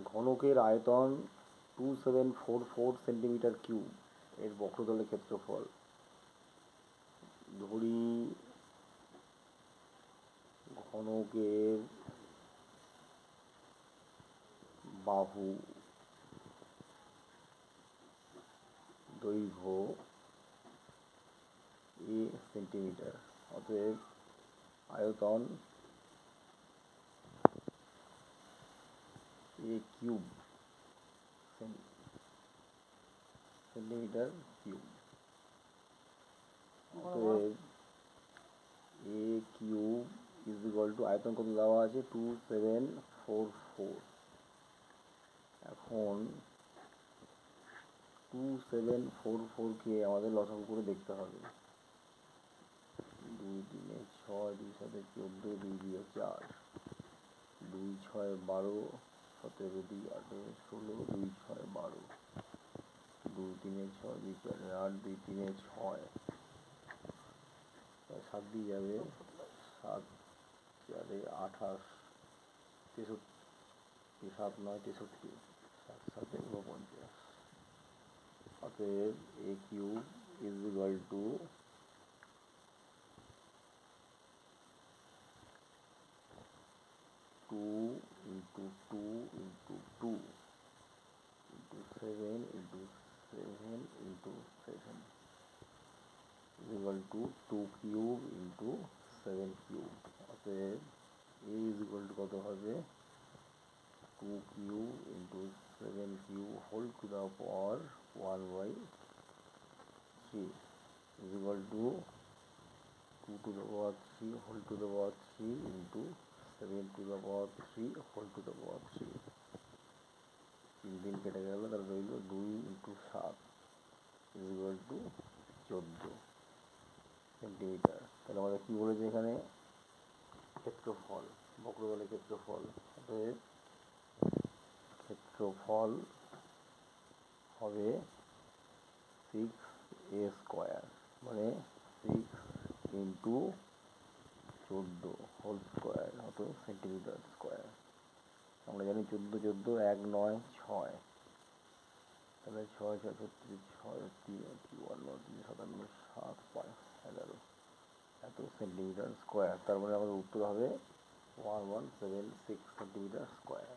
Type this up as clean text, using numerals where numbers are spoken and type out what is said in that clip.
ঘনকের আয়তন 2744 centimetre cube, এর বক্রতলের ক্ষেত্রফল। ধরি ঘনকের বাহু দৈর্ঘ্য a সেন্টিমিটার, অতএব আয়তন a কিউব সেন্টিমিটার কিউব। অতএব a cube is equal to, আয়তন কত দেওয়া আছে, 2744। এখন 2744কে আমাদের লসাগু করে দেখতে হবে। 2 3 6, 2 7 14, 2 2 4, 2 6 12, 17 2 8 16, 2 6 12, 2 3 6, 2 4 8, 2 3 6, 7 দিয়ে যাবে, 7 4 28, 63, 7 9 63, 7 7 49। অতএব a cube is equal to 2 into 2 into 2 into 7 into 7 into 7 is equal to 2 cube into 7 cube। অতএব a is equal to কত হবে, 2 cube into 7 cube whole to the power 1/3 is equal to 2 to the power 3 whole to the power 3 into 7 to the power 3 whole to the power 3। 3 দিন কেটে গেল, তাহলে রইল 2 into 7 is equal to 14 centimetre. তাহলে আমাদের কী বলেছে এখানে, ক্ষেত্রফল, বক্রতলের ক্ষেত্রফল। অতএব ক্ষেত্রফল হবে 6a স্কোয়ার, মানে 6 into 14 হোল স্কোয়ার, অত সেন্টিমিটার স্কোয়ার। আমরা জানি 14 14 1 9 6, তাহলে 6 6 36, 6 3 51 57 7 5 11, এত সেন্টিমিটার স্কোয়ার। তার মানে আমাদের উত্তর হবে 1176 সেন্টিমিটার স্কোয়ার।